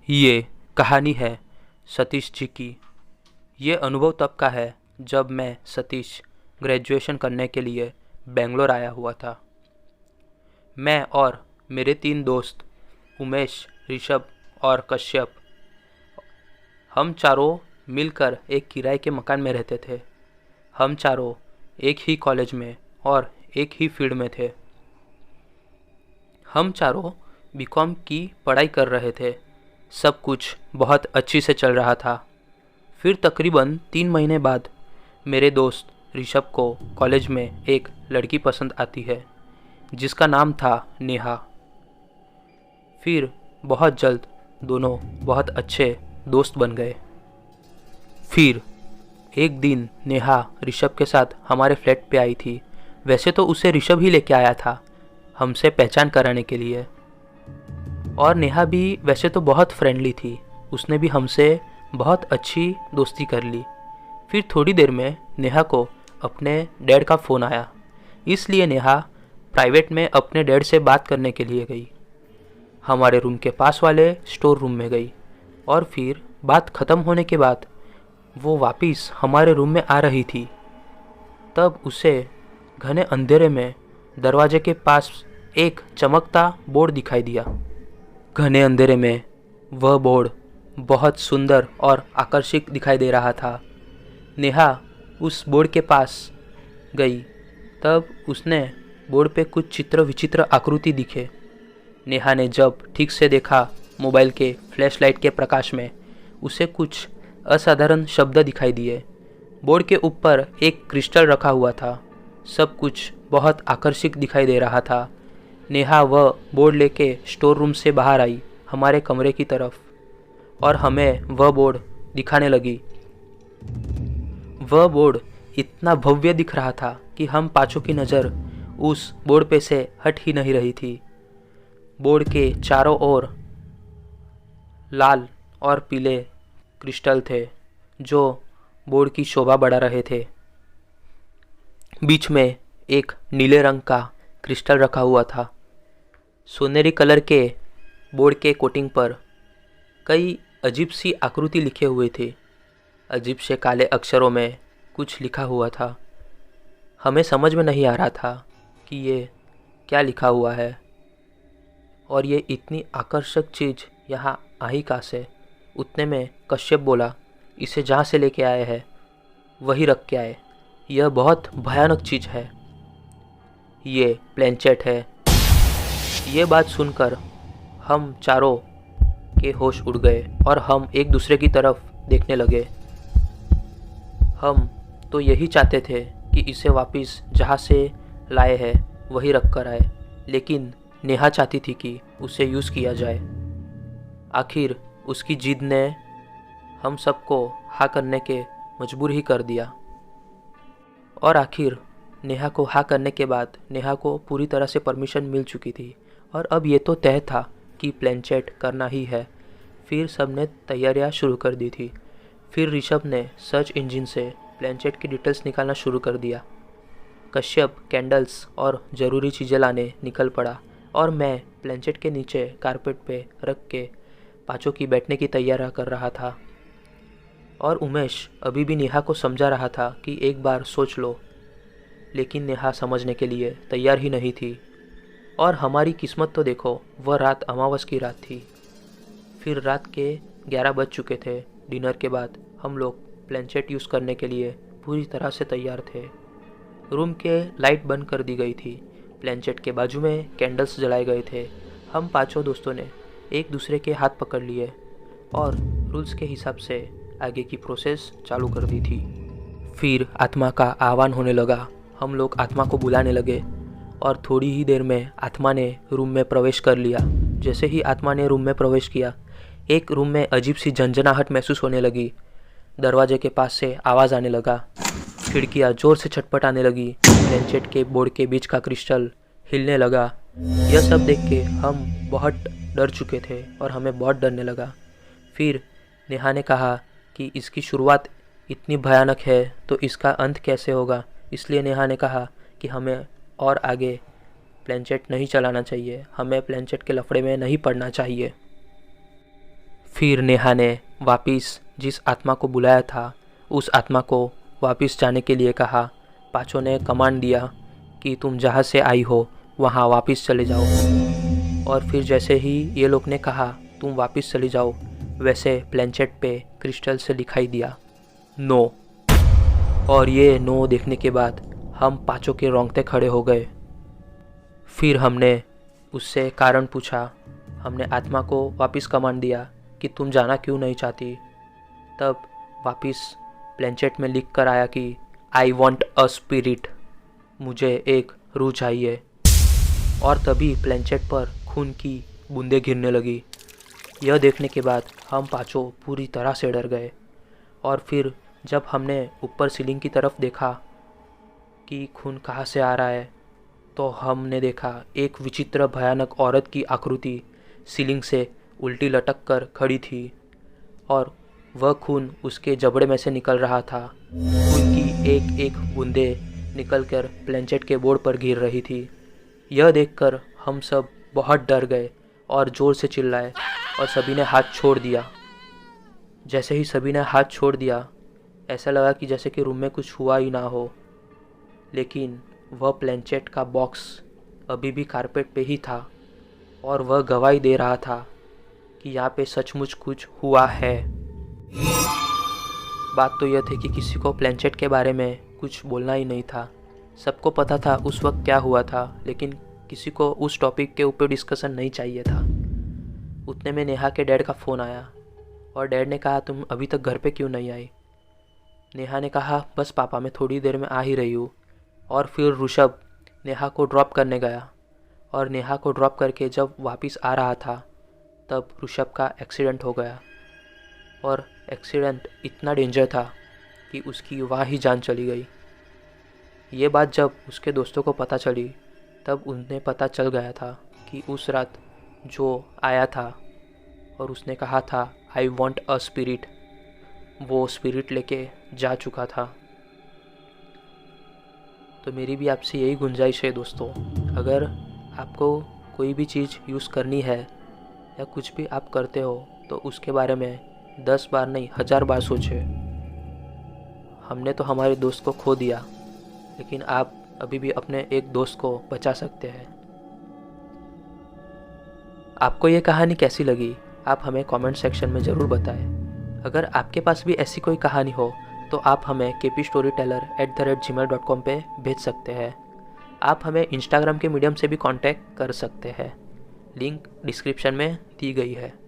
ये कहानी है सतीश जी की। ये अनुभव तब का है जब मैं सतीश ग्रेजुएशन करने के लिए बेंगलोर आया हुआ था। मैं और मेरे 3 दोस्त उमेश, ऋषभ और कश्यप, हम चारों मिलकर एक किराए के मकान में रहते थे। हम चारों एक ही कॉलेज में और एक ही फील्ड में थे। हम चारों बीकॉम की पढ़ाई कर रहे थे। सब कुछ बहुत अच्छी से चल रहा था। फिर तकरीबन 3 महीने बाद मेरे दोस्त ऋषभ को कॉलेज में एक लड़की पसंद आती है जिसका नाम था नेहा। फिर बहुत जल्द दोनों बहुत अच्छे दोस्त बन गए। फिर एक दिन नेहा ऋषभ के साथ हमारे फ्लैट पे आई थी। वैसे तो उसे ऋषभ ही लेके आया था हमसे पहचान कराने के लिए, और नेहा भी वैसे तो बहुत फ्रेंडली थी। उसने भी हमसे बहुत अच्छी दोस्ती कर ली। फिर थोड़ी देर में नेहा को अपने डैड का फ़ोन आया, इसलिए नेहा प्राइवेट में अपने डैड से बात करने के लिए गई। हमारे रूम के पास वाले स्टोर रूम में गई और फिर बात ख़त्म होने के बाद वो वापस हमारे रूम में आ रही थी। तब उसे घने अंधेरे में दरवाजे के पास एक चमकता बोर्ड दिखाई दिया। घने अंधेरे में वह बोर्ड बहुत सुंदर और आकर्षक दिखाई दे रहा था। नेहा उस बोर्ड के पास गई। तब उसने बोर्ड पे कुछ चित्र विचित्र आकृति दिखे। नेहा ने जब ठीक से देखा मोबाइल के फ्लैशलाइट के प्रकाश में, उसे कुछ असाधारण शब्द दिखाई दिए। बोर्ड के ऊपर एक क्रिस्टल रखा हुआ था। सब कुछ बहुत आकर्षक दिखाई दे रहा था। नेहा वह बोर्ड लेके स्टोर रूम से बाहर आई हमारे कमरे की तरफ और हमें वह बोर्ड दिखाने लगी। वह बोर्ड इतना भव्य दिख रहा था कि हम पांचों की नज़र उस बोर्ड पे से हट ही नहीं रही थी। बोर्ड के चारों ओर लाल और पीले क्रिस्टल थे जो बोर्ड की शोभा बढ़ा रहे थे। बीच में एक नीले रंग का क्रिस्टल रखा हुआ था। सोनेरी कलर के बोर्ड के कोटिंग पर कई अजीब सी आकृति लिखे हुए थे। अजीब से काले अक्षरों में कुछ लिखा हुआ था। हमें समझ में नहीं आ रहा था कि ये क्या लिखा हुआ है और ये इतनी आकर्षक चीज़ यहाँ आई कहाँ से। उतने में कश्यप बोला, इसे जहाँ से लेके आए हैं वही रख के आए। यह बहुत भयानक चीज़ है। ये प्लेनचेट है। ये बात सुनकर हम चारों के होश उड़ गए और हम एक दूसरे की तरफ देखने लगे। हम तो यही चाहते थे कि इसे वापस जहाँ से लाए हैं वही रख कर आए, लेकिन नेहा चाहती थी कि उसे यूज़ किया जाए। आखिर उसकी जिद ने हम सबको हाँ करने के मजबूर ही कर दिया। और आखिर नेहा को हाँ करने के बाद नेहा को पूरी तरह से परमिशन मिल चुकी थी और अब ये तो तय था कि प्लेनचेट करना ही है। फिर सबने तैयारियां शुरू कर दी थी। फिर ऋषभ ने सर्च इंजन से प्लेनचेट की डिटेल्स निकालना शुरू कर दिया। कश्यप कैंडल्स और ज़रूरी चीज़ें लाने निकल पड़ा और मैं प्लेनचेट के नीचे कारपेट पे रख के पाँचों की बैठने की तैयारी कर रहा था। और उमेश अभी भी नेहा को समझा रहा था कि एक बार सोच लो, लेकिन नेहा समझने के लिए तैयार ही नहीं थी। और हमारी किस्मत तो देखो, वह रात अमावस की रात थी। फिर रात के 11 बज चुके थे। डिनर के बाद हम लोग प्लेनचेट यूज़ करने के लिए पूरी तरह से तैयार थे। रूम के लाइट बंद कर दी गई थी। प्लेनचेट के बाजू में कैंडल्स जलाए गए थे। हम पांचों दोस्तों ने एक दूसरे के हाथ पकड़ लिए और रूल्स के हिसाब से आगे की प्रोसेस चालू कर दी थी। फिर आत्मा का आह्वान होने लगा। हम लोग आत्मा को बुलाने लगे और थोड़ी ही देर में आत्मा ने रूम में प्रवेश कर लिया। जैसे ही आत्मा ने रूम में प्रवेश किया, एक रूम में अजीब सी झंझनाहट महसूस होने लगी। दरवाजे के पास से आवाज़ आने लगा। खिड़कियाँ ज़ोर से छटपटाने लगी। प्लेनचेट के बोर्ड के बीच का क्रिस्टल हिलने लगा। यह सब देख के हम बहुत डर चुके थे और हमें बहुत डरने लगा। फिर नेहा ने कहा कि इसकी शुरुआत इतनी भयानक है तो इसका अंत कैसे होगा। इसलिए नेहा ने कहा कि हमें और आगे प्लेनचेट नहीं चलाना चाहिए, हमें प्लेनचेट के लफड़े में नहीं पड़ना चाहिए। फिर नेहा ने वापस जिस आत्मा को बुलाया था उस आत्मा को वापस जाने के लिए कहा। पाचो ने कमांड दिया कि तुम जहाँ से आई हो वहाँ वापस चले जाओ। और फिर जैसे ही ये लोग ने कहा तुम वापस चले जाओ, वैसे प्लेनचेट पे क्रिस्टल से लिखाई दिया नो। और ये नो देखने के बाद हम पाँचों के रोंगटे खड़े हो गए। फिर हमने उससे कारण पूछा। हमने आत्मा को वापस कमांड दिया कि तुम जाना क्यों नहीं चाहती। तब वापस प्लेनचेट में लिख कर आया कि आई वॉन्ट अ स्पिरिट, मुझे एक रूह चाहिए। और तभी प्लेनचेट पर खून की बूंदें गिरने लगी। यह देखने के बाद हम पाँचों पूरी तरह से डर गए। और फिर जब हमने ऊपर सीलिंग की तरफ देखा कि खून कहाँ से आ रहा है, तो हमने देखा एक विचित्र भयानक औरत की आकृति सीलिंग से उल्टी लटक कर खड़ी थी और वह खून उसके जबड़े में से निकल रहा था। खून की एक एक बूंदे निकलकर प्लेनचेट के बोर्ड पर गिर रही थी। यह देखकर हम सब बहुत डर गए और ज़ोर से चिल्लाए और सभी ने हाथ छोड़ दिया। जैसे ही सभी ने हाथ छोड़ दिया, ऐसा लगा कि जैसे कि रूम में कुछ हुआ ही ना हो। लेकिन वह प्लेनचेट का बॉक्स अभी भी कारपेट पे ही था और वह गवाही दे रहा था कि यहाँ पे सचमुच कुछ हुआ है। बात तो यह थी कि किसी को प्लेनचेट के बारे में कुछ बोलना ही नहीं था। सबको पता था उस वक्त क्या हुआ था, लेकिन किसी को उस टॉपिक के ऊपर डिस्कशन नहीं चाहिए था। उतने में नेहा के डैड का फ़ोन आया और डैड ने कहा तुम अभी तक घर पे क्यों नहीं आई। नेहा ने कहा बस पापा मैं थोड़ी देर में आ ही रही हूँ। और फिर ऋषभ नेहा को ड्रॉप करने गया और नेहा को ड्रॉप करके जब वापस आ रहा था तब ऋषभ का एक्सीडेंट हो गया। और एक्सीडेंट इतना डेंजर था कि उसकी वहाँ ही जान चली गई। ये बात जब उसके दोस्तों को पता चली तब उन्हें पता चल गया था कि उस रात जो आया था और उसने कहा था आई वॉन्ट अ स्पिरिट, वो स्पिरिट लेके जा चुका था। तो मेरी भी आपसे यही गुंजाइश है दोस्तों, अगर आपको कोई भी चीज़ यूज़ करनी है या कुछ भी आप करते हो तो उसके बारे में 10 बार नहीं 1000 बार सोचें। हमने तो हमारे दोस्त को खो दिया, लेकिन आप अभी भी अपने एक दोस्त को बचा सकते हैं। आपको ये कहानी कैसी लगी आप हमें कमेंट सेक्शन में ज़रूर बताएं। अगर आपके पास भी ऐसी कोई कहानी हो तो आप हमें kpstoryteller@gmail.com पे भेज सकते हैं। आप हमें इंस्टाग्राम के मीडियम से भी कांटेक्ट कर सकते हैं। लिंक डिस्क्रिप्शन में दी गई है।